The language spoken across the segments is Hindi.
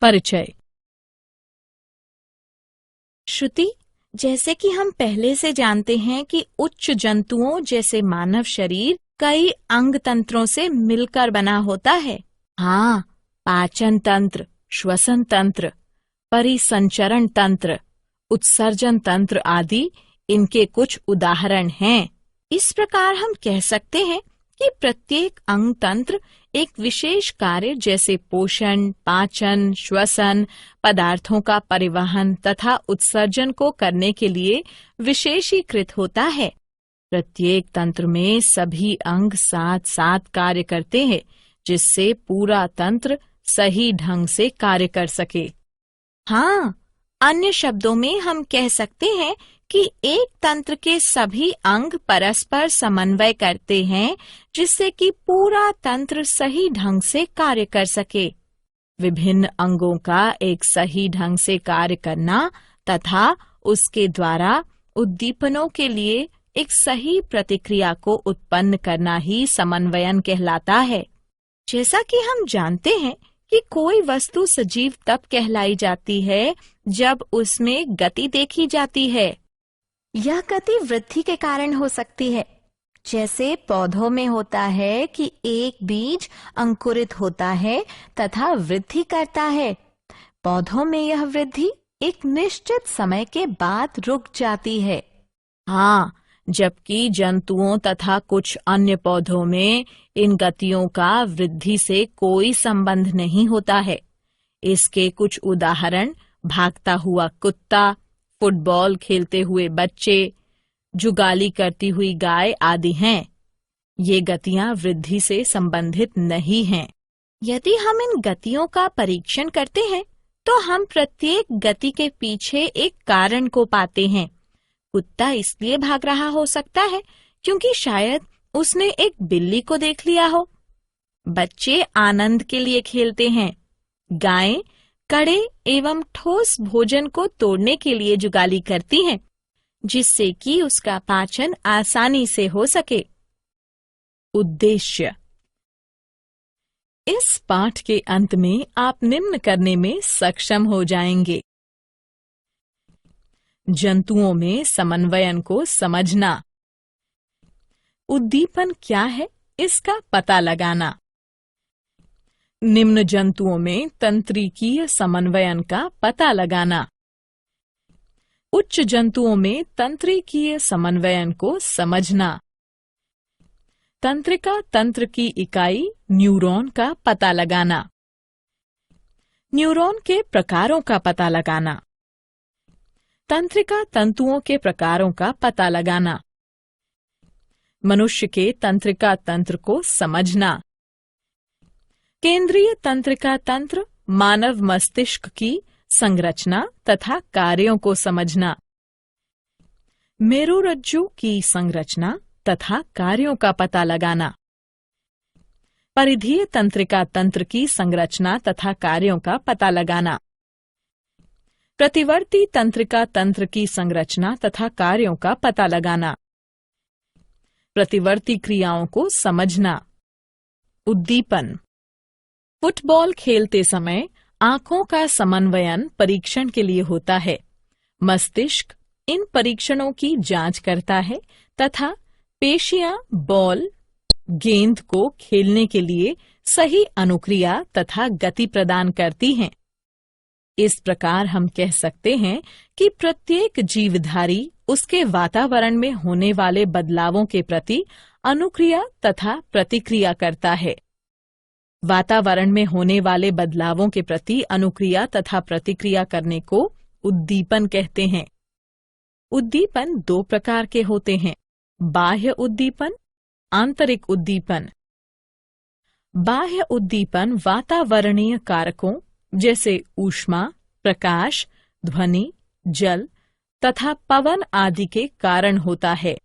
परिचय। श्रुति, जैसे कि हम पहले से जानते हैं कि उच्च जंतुओं जैसे मानव शरीर कई अंग तंत्रों से मिलकर बना होता है। हाँ, पाचन तंत्र, श्वसन तंत्र, परिसंचरण तंत्र, उत्सर्जन तंत्र आदि इनके कुछ उदाहरण हैं। इस प्रकार हम कह सकते हैं कि प्रत्येक अंग तंत्र एक विशेष कार्य जैसे पोषण, पाचन, श्वसन, पदार्थों का परिवहन तथा उत्सर्जन को करने के लिए विशेषीकृत होता है। प्रत्येक तंत्र में सभी अंग साथ साथ कार्य करते हैं, जिससे पूरा तंत्र सही ढंग से कार्य कर सके। हाँ, अन्य शब्दों में हम कह सकते हैं कि एक तंत्र के सभी अंग परस्पर समन्वय करते हैं, जिससे कि पूरा तंत्र सही ढंग से कार्य कर सके। विभिन्न अंगों का एक सही ढंग से कार्य करना तथा उसके द्वारा उद्दीपनों के लिए एक सही प्रतिक्रिया को उत्पन्न करना ही समन्वयन कहलाता है। जैसा कि हम जानते हैं कि कोई वस्तु सजीव तब कहलाई जाती है जब उसमें गति देखी जाती है। यह गति वृद्धि के कारण हो सकती है, जैसे पौधों में होता है कि एक बीज अंकुरित होता है तथा वृद्धि करता है। पौधों में यह वृद्धि एक निश्चित समय के बाद रुक जाती है। हाँ, जबकि जंतुओं तथा कुछ अन्य पौधों में इन गतियों का वृद्धि से कोई संबंध नहीं होता है। इसके कुछ उदाहरण भागता हुआ कुत्ता, फुटबॉल खेलते हुए बच्चे, जुगाली करती हुई गाय आदि हैं। ये गतियां वृद्धि से संबंधित नहीं हैं। यदि हम इन गतियों का परीक्षण करते हैं तो हम प्रत्येक गति के पीछे एक कारण को पाते हैं। कुत्ता इसलिए भाग रहा हो सकता है क्योंकि शायद उसने एक बिल्ली को देख लिया हो। बच्चे आनंद के लिए खेलते हैं। गायें कड़े एवं ठोस भोजन को तोड़ने के लिए जुगाली करती हैं, जिससे कि उसका पाचन आसानी से हो सके। उद्देश्य। इस पाठ के अंत में आप निम्न करने में सक्षम हो जाएंगे। जंतुओं में समन्वयन को समझना। उद्दीपन क्या है, इसका पता लगाना। निम्न जंतुओं में तंत्रिकीय समन्वयन का पता लगाना। उच्च जंतुओं में तंत्रिकीय समन्वयन को समझना। तंत्रिका तंत्र की इकाई न्यूरॉन का पता लगाना। न्यूरॉन के प्रकारों का पता लगाना। तंत्रिका तंतुओं के प्रकारों का पता लगाना। मनुष्य के तंत्रिका तंत्र को समझना। केंद्रीय तंत्रिका तंत्र मानव मस्तिष्क की संरचना तथा कार्यों को समझना। मेरुरज्जु की संरचना तथा कार्यों का पता लगाना। परिधीय तंत्रिका तंत्र की संरचना तथा कार्यों का पता लगाना। प्रतिवर्ती तंत्रिका तंत्र की संरचना तथा कार्यों का पता लगाना। प्रतिवर्ती क्रियाओं को समझना। उद्दीपन। फुटबॉल खेलते समय आंखों का समन्वयन परीक्षण के लिए होता है। मस्तिष्क इन परीक्षणों की जांच करता है तथा पेशियां बॉल, गेंद को खेलने के लिए सही अनुक्रिया तथा गति प्रदान करती हैं। इस प्रकार हम कह सकते हैं कि प्रत्येक जीवधारी उसके वातावरण में होने वाले बदलावों के प्रति अनुक्रिया तथा प्रतिक्रिया करता है। वातावरण में होने वाले बदलावों के प्रति अनुक्रिया तथा प्रतिक्रिया करने को उद्दीपन कहते हैं। उद्दीपन दो प्रकार के होते हैं, बाह्य उद्दीपन, आंतरिक उद्दीपन। बाह्य उद्दीपन वातावरणीय कारकों जैसे ऊष्मा, प्रकाश, ध्वनि, जल तथा पवन आदि के कारण होता है।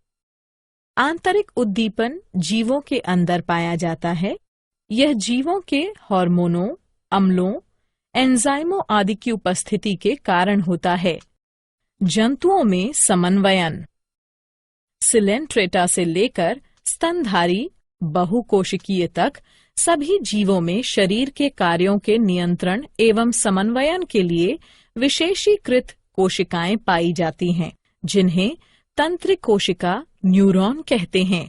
आंतरिक उद्दीपन जीवों के अंदर पाया जाता है। यह जीवों के हार्मोनों, अम्लों, एंजाइमों आदि की उपस्थिति के कारण होता है। जंतुओं में समन्वयन। सिलेंट्रेटा से लेकर स्तनधारी बहुकोशिकीय तक सभी जीवों में शरीर के कार्यों के नियंत्रण एवं समन्वयन के लिए विशेषीकृत कोशिकाएं पाई जाती हैं, जिन्हें तंत्रिक कोशिका न्यूरॉन कहते हैं।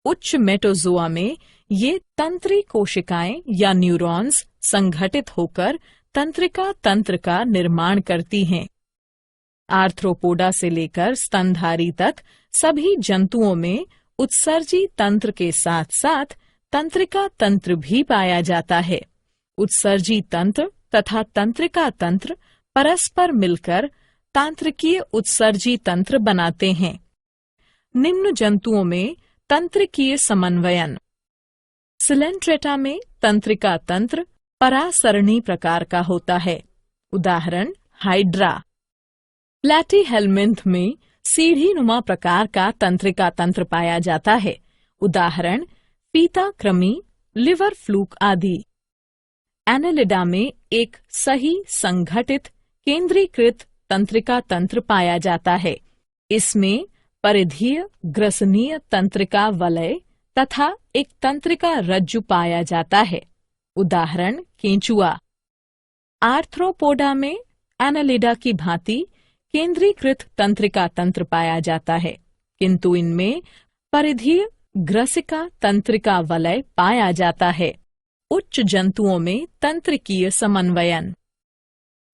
उच्च मेटोजोआ में ये तंत्रिक कोशिकाएं या न्यूरॉन्स संगठित होकर तंत्रिका तंत्र का निर्माण करती हैं। आर्थ्रोपोडा से लेकर स्तनधारी तक सभी जंतुओं में उत्सर्जी तंत्र के साथ साथ तंत्रिका तंत्र भी पाया जाता है। उत्सर्जी तंत्र तथा तंत्रिका तंत्र परस्पर मिलकर तांत्रिकीय उत्सर्जी तंत्र बनाते हैं। निम्न जंतुओं में तंत्रिकीय समन्वयन। सिलेंट्रेटा में तंत्रिका तंत्र परासरणी प्रकार का होता है, उदाहरण हाइड्रा। प्लैटीहेल्मिंथ में सीढ़ीनुमा प्रकार का तंत्रिका तंत्र पाया जाता है, उदाहरण पीता कृमि, लिवर फ्लूक आदि। एनेलिडा में एक सही संगठित केंद्रीकृत तंत्रिका तंत्र पाया जाता है। इसमें परिधीय ग्रसनीय तंत्रिका वलय तथा एक तंत्रिका रज्जु पाया जाता है, उदाहरण केंचुआ। आर्थ्रोपोडा में एनेलिडा की भांति केंद्रीकृत तंत्रिका तंत्र पाया जाता है, किंतु इनमें परिधीय ग्रसिका तंत्रिका वलय पाया जाता है। उच्च जंतुओं में तंत्रिकीय समन्वयन।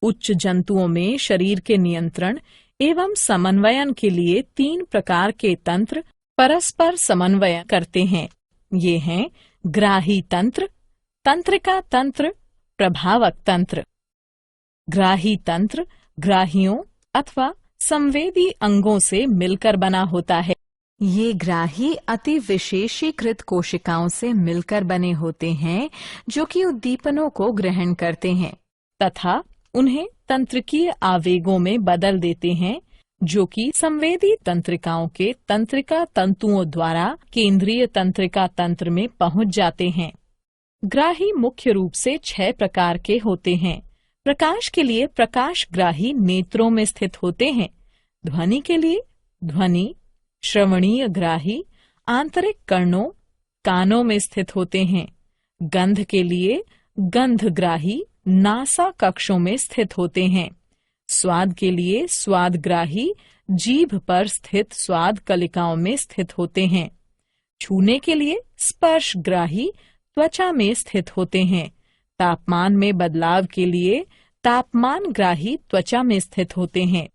उच्च जंतुओं में शरीर के नियंत्रण एवं समन्वयन के लिए 3 प्रकार के तंत्र परस्पर समन्वय करते हैं। ये हैं ग्राही तंत्र, तंत्रिका तंत्र, प्रभावक तंत्र। ग्राही तंत्र ग्राहियों अथवा संवेदी अंगों से मिलकर बना होता है। ये ग्राही अति विशेषीकृत कोशिकाओं से मिलकर बने होते हैं, जो कि उद्दीपनों को ग्रहण करते हैं तथा उन्हें तंत्रिकीय आवेगों में बदल देते हैं, जो कि संवेदी तंत्रिकाओं के तंत्रिका तंतुओं द्वारा केंद्रीय तंत्रिका तंत्र में पहुंच जाते हैं। ग्राही मुख्य रूप से 6 प्रकार के होते हैं। प्रकाश के लिए प्रकाशग्राही नेत्रों में स्थित होते हैं। ध्वनि के लिए ध्वनि, श्रवणीय ग्राही आंतरिक कर्णों कानों में स्थित होते हैं। गंध के लिए गंधग्राही नासा कक्षों में स्थित होते हैं। स्वाद के लिए स्वादग्राही जीभ पर स्थित स्वाद कलिकाओं में स्थित होते हैं। छूने के लिए स्पर्शग्राही त्वचा में स्थित होते हैं। तापमान में बदलाव के लिए तापमानग्राही त्वचा में स्थित होते हैं।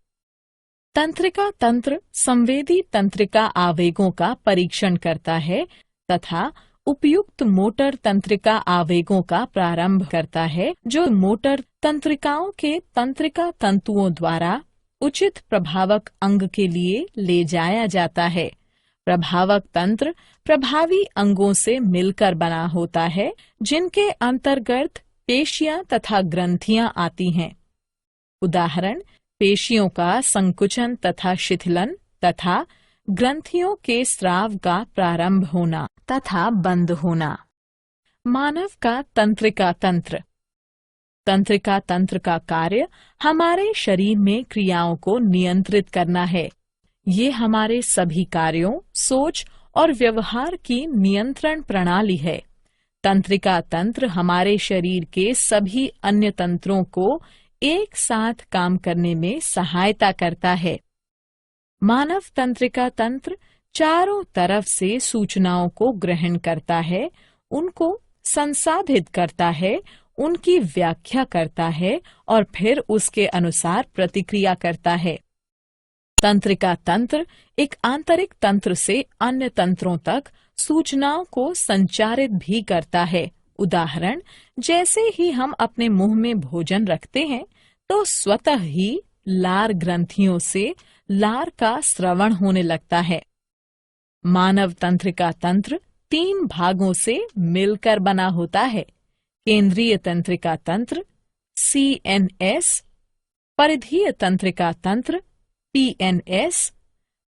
तंत्रिका तंत्र संवेदी तंत्रिका आवेगों का परीक्षण करता है तथा उपयुक्त मोटर तंत्रिका आवेगों का प्रारंभ करता है, जो मोटर तंत्रिकाओं के तंत्रिका तंतुओं द्वारा उचित प्रभावक अंग के लिए ले जाया जाता है। प्रभावक तंत्र प्रभावी अंगों से मिलकर बना होता है, जिनके अंतर्गत पेशियां तथा ग्रंथियां आती हैं। उदाहरण पेशियों का संकुचन तथा शिथिलन तथा ग्रंथियों के स्राव का प्रारंभ होना तथा बंद होना। मानव का तंत्रिका तंत्र। तंत्रिका तंत्र का कार्य हमारे शरीर में क्रियाओं को नियंत्रित करना है। ये हमारे सभी कार्यों, सोच और व्यवहार की नियंत्रण प्रणाली है। तंत्रिका तंत्र हमारे शरीर के सभी अन्य तंत्रों को एक साथ काम करने में सहायता करता है। मानव तंत्रिका तंत्र चारों तरफ से सूचनाओं को ग्रहण करता है, उनको संसाधित करता है, उनकी व्याख्या करता है और फिर उसके अनुसार प्रतिक्रिया करता है। तंत्रिका तंत्र एक आंतरिक तंत्र से अन्य तंत्रों तक सूचनाओं को संचारित भी करता है। उदाहरण, जैसे ही हम अपने मुंह में भोजन रखते हैं तो स्वतः ही लार ग्रंथियों से लार का स्रवण होने लगता है। मानव तंत्रिका तंत्र 3 भागों से मिलकर बना होता है। केंद्रीय तंत्रिका तंत्र CNS, परिधीय तंत्रिका तंत्र PNS,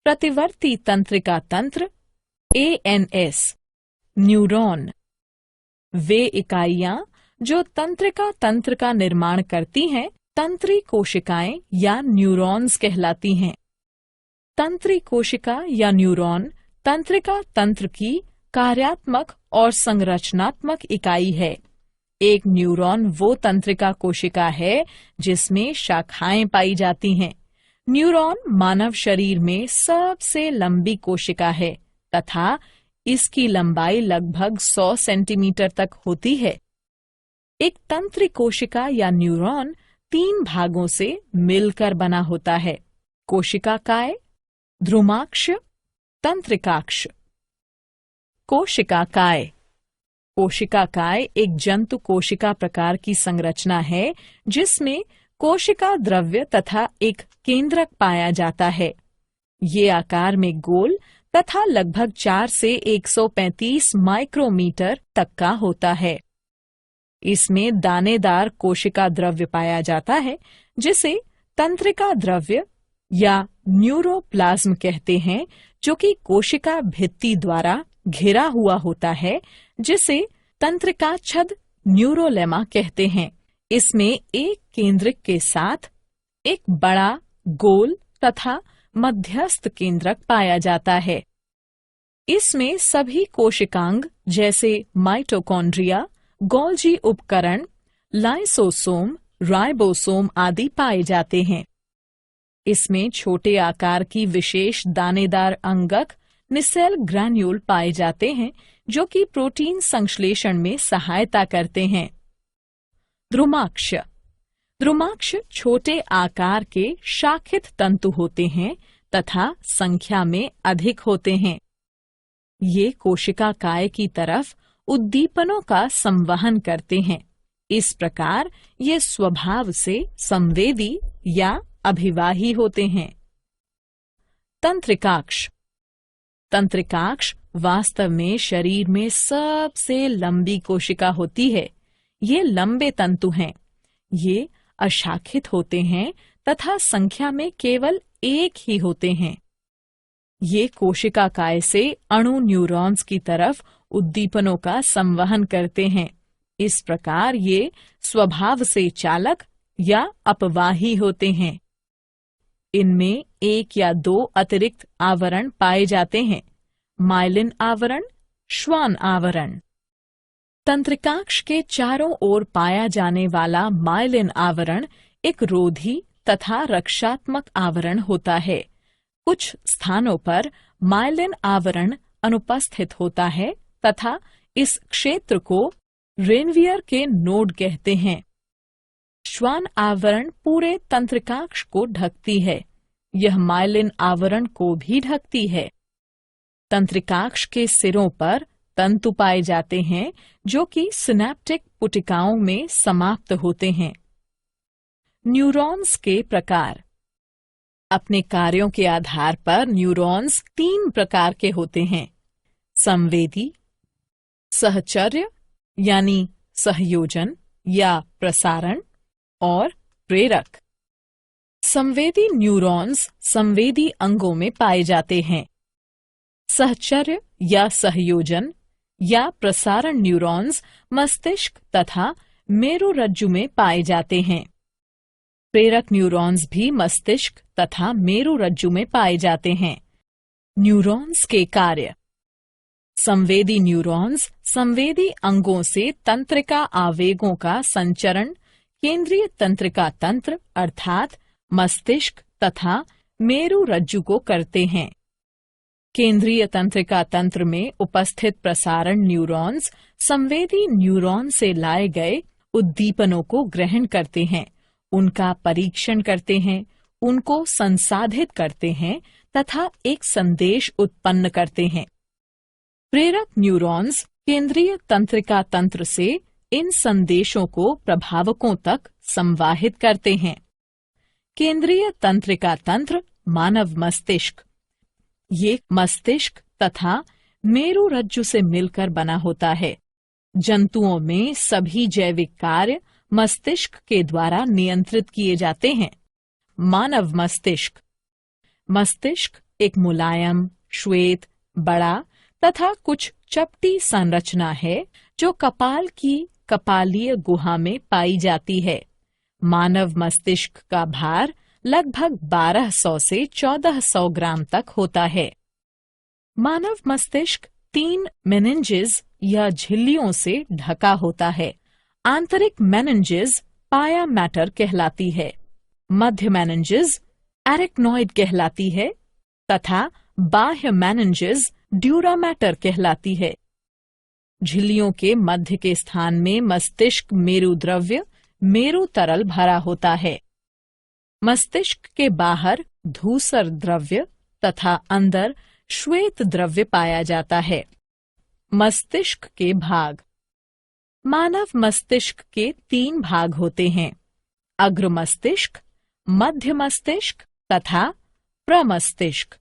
प्रतिवर्ती तंत्रिका तंत्र ANS। न्यूरॉन वे इकाइयां जो तंत्रिका तंत्र का निर्माण करती हैं, तंत्री कोशिकाएं या न्यूरॉन्स कहलाती हैं। तंत्री कोशिका या न्यूरॉन तंत्रिका तंत्र की कार्यात्मक और संरचनात्मक इकाई है। एक न्यूरॉन वो तंत्रिका कोशिका है जिसमें शाखाएं पाई जाती हैं। न्यूरॉन मानव शरीर में सबसे लंबी कोशिका है तथा इसकी लंबाई लगभग 100 सेंटीमीटर तक होती है। एक तंत्रिक कोशिका या न्यूरॉन 3 भागों से मिलकर बना होता है: कोशिकाकाय, ध्रुमाक्ष, तंत्रिकाक्ष। कोशिकाकाय। कोशिकाकाय एक जंतु कोशिका प्रकार की संरचना है जिसमें कोशिका द्रव्य तथा एक केंद्रक पाया जाता है। ये आकार में गोल तथा लगभग 4 से 135 माइक्रोमीटर तक का होता है। इसमें दानेदार कोशिका द्रव्य पाया जाता है जिसे तंत्रिका द्रव्य या न्यूरोप्लाज्म कहते हैं, जो कि कोशिका भित्ति द्वारा घिरा हुआ होता है, जिसे तंत्रिका छद न्यूरोलेमा कहते हैं। इसमें एक केंद्रक के साथ एक बड़ा गोल तथा मध्यस्थ केंद्रक पाया जाता है। इसमें सभी कोशिकांग जैसे माइटोकॉन्ड्रिया, गोल्जी उपकरण, लाइसोसोम, राइबोसोम आदि पाए जाते हैं। इसमें छोटे आकार की विशेष दानेदार अंगक निसेल ग्रैन्यूल पाए जाते हैं जो कि प्रोटीन संश्लेषण में सहायता करते हैं। ध्रुमाक्ष। ध्रुमाक्ष छोटे आकार के शाखित तंतु होते हैं तथा संख्या में अधिक होते हैं। ये कोशिका काय की तरफ उद्दीपनों का संवहन करते हैं। इस प्रकार ये स्वभाव से संवेदी या अभिवाही होते हैं। तंत्रिकाक्ष। तंत्रिकाक्ष वास्तव में शरीर में सबसे लंबी कोशिका होती है। ये लंबे तंतु हैं। ये अशाखित होते हैं तथा संख्या में केवल एक ही होते हैं। ये कोशिका काय से अणु न्यूरॉन्स की तरफ उद्दीपनों का संवहन करते हैं। इस प्रकार ये स्वभाव से चालक या अपवाही होते हैं। इनमें 1 या 2 अतिरिक्त आवरण पाए जाते हैं: माइलिन आवरण, श्वान आवरण। तंत्रिकाक्ष के चारों ओर पाया जाने वाला माइलिन आवरण एक रोधी तथा रक्षात्मक आवरण होता है। कुछ स्थानों पर माइलिन आवरण अनुपस्थित होता है तथा इस क्षेत्र को रेनवियर के नोड कहते हैं। श्वान आवरण पूरे तंत्रिकाक्ष को ढकती है। यह माइलिन आवरण को भी ढकती है। तंत्रिकाक्ष के सिरों पर तंतु पाए जाते हैं जो कि सिनेप्टिक पुटिकाओं में समाप्त होते हैं। न्यूरॉन्स के प्रकार। अपने कार्यों के आधार पर न्यूरॉन्स 3 प्रकार के होते हैं: संवेदी, सहचर्य यानी सहयोजन या प्रसारण, और प्रेरक। संवेदी न्यूरॉन्स संवेदी अंगों में पाए जाते हैं। सहचर्य या सहयोजन या प्रसारण न्यूरॉन्स मस्तिष्क तथा मेरुरज्जु में पाए जाते हैं। प्रेरक न्यूरॉन्स भी मस्तिष्क तथा मेरुरज्जु में पाए जाते हैं। न्यूरॉन्स के कार्य। संवेदी न्यूरॉन्स संवेदी अंगों से तंत्रिका आवेगों का संचरण केंद्रीय तंत्रिका तंत्र अर्थात मस्तिष्क तथा मेरुरज्जु को करते हैं। केंद्रीय तंत्रिका तंत्र में उपस्थित प्रसारण न्यूरॉन्स संवेदी न्यूरॉन से लाए गए उद्दीपनों को ग्रहण करते हैं, उनका परीक्षण करते हैं, उनको संसाधित करते हैं तथा एक संदेश उत्पन्न करते हैं। प्रेरक न्यूरॉन्स केंद्रीय तंत्रिका तंत्र से इन संदेशों को प्रभावकों तक संवाहित करते हैं। केंद्रीय तंत्रिका तंत्र मानव मस्तिष्क। ये मस्तिष्क तथा मेरुरज्जु से मिलकर बना होता है। जंतुओं में सभी जैविक कार्य मस्तिष्क के द्वारा नियंत्रित किए जाते हैं। मानव मस्तिष्क। मस्तिष्क एक मुलायम, श्वेत, बड़ा तथा कुछ चपटी संरचना है जो कपाल की कपालीय गुहा में पाई जाती है। मानव मस्तिष्क का भार लगभग 1200 से 1400 ग्राम तक होता है। मानव मस्तिष्क 3 मेनिंजेस या झिल्लियों से ढका होता है। आंतरिक मेनिंजेस पाया मैटर कहलाती है, मध्य मेनिंजेस एरिक्नॉइड कहलाती है तथा बाह्य मेनिंजेस ड्यूरा मैटर कहलाती है। झिल्लियों के मध्य के स्थान में मस्तिष्क मेरु द्रव्य मेरु तरल भरा होता है। मस्तिष्क के बाहर धूसर द्रव्य तथा अंदर श्वेत द्रव्य पाया जाता है। मस्तिष्क के भाग। मानव मस्तिष्क के 3 भाग होते हैं, अग्र मस्तिष्क, मध्य मस्तिष्क तथा प्रमस्तिष्क।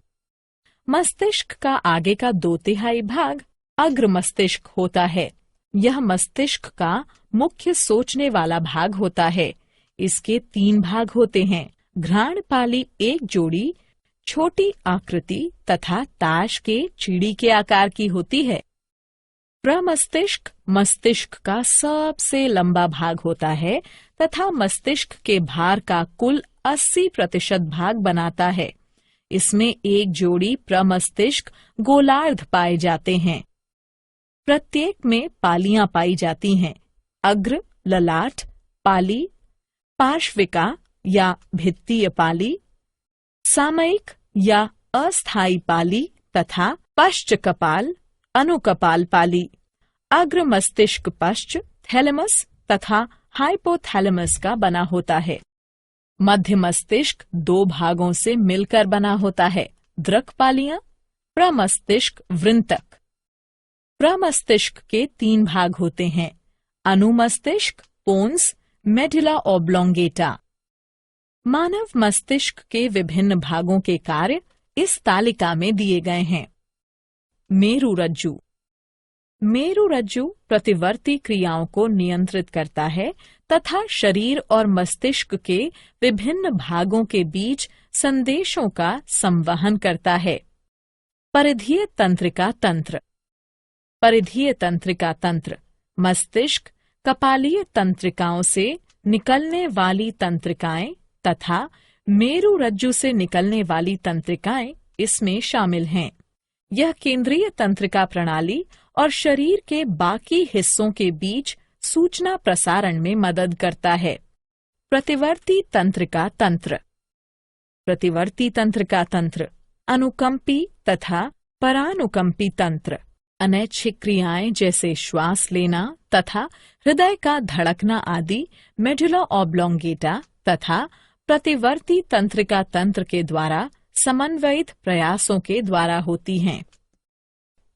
मस्तिष्क का आगे का 2/3 भाग अग्र मस्तिष्क होता है। यह मस्तिष्क का मुख्य सोचने वाला भाग होता है। इसके 3 भाग होते हैं, घ्राणपाली एक जोड़ी छोटी आकृति तथा ताश के चिड़ी के आकार की होती है। प्रमस्तिष्क मस्तिष्क का सबसे लंबा भाग होता है तथा मस्तिष्क के भार का कुल 80% भाग बनाता है। इसमें एक जोड़ी प्रमस्तिष्क गोलार्ध पाए जाते हैं। प्रत्येक में पालियां पाई जाती हैं, अग्र, ललाट, पाली, पार्श्विका या भित्तीय पाली, सामयिक या अस्थायी पाली तथा पश्च कपाल, अनुकपाल पाली। अग्र मस्तिष्क पश्च, थैलेमस तथा हाइपोथैलेमस का बना होता है। मध्य मस्तिष्क 2 भागों से मिलकर बना होता है, द्रक पालियां, प्रमस्तिष्क वृंतक। प्रमस्तिष्क के 3 भाग होते हैं, अनुमस्तिष्क, पोन्स, मेडुला ऑब्लोंगेटा। मानव मस्तिष्क के विभिन्न भागों के कार्य इस तालिका में दिए गए हैं। मेरुरज्जु। मेरुरज्जु प्रतिवर्ती क्रियाओं को नियंत्रित करता है तथा शरीर और मस्तिष्क के विभिन्न भागों के बीच संदेशों का संवहन करता है। परिधीय तंत्रिका तंत्र। परिधीय तंत्रिका तंत्र मस्तिष्क, कपालीय तंत्रिकाओं से निकलने वाली तंत्रिकाएं तथा मेरुरज्जु से निकलने वाली तंत्रिकाएं इसमें शामिल हैं। यह केंद्रीय तंत्रिका प्रणाली और शरीर के बाकी हिस्सों के बीच सूचना प्रसारण में मदद करता है। प्रतिवर्ती तंत्रिका तंत्र। प्रतिवर्ती तंत्रिका तंत्र अनुकंपी तथा परानुकंपी तंत्र। अनैच्छिक क्रियाएं जैसे श्वास लेना तथा हृदय का धड़कना आदि मेडुला ऑब्लोंगेटा तथा प्रतिवर्ती तंत्रिका तंत्र के द्वारा समन्वयित प्रयासों के द्वारा होती हैं।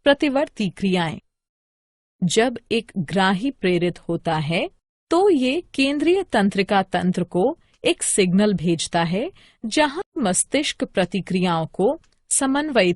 प्रतिवर्ती क्रियाएं। जब एक ग्राही प्रेरित होता है तो ये केंद्रीय तंत्रिका तंत्र को एक सिग्नल भेजता है, जहां मस्तिष्क प्रतिक्रियाओं को समन्वयित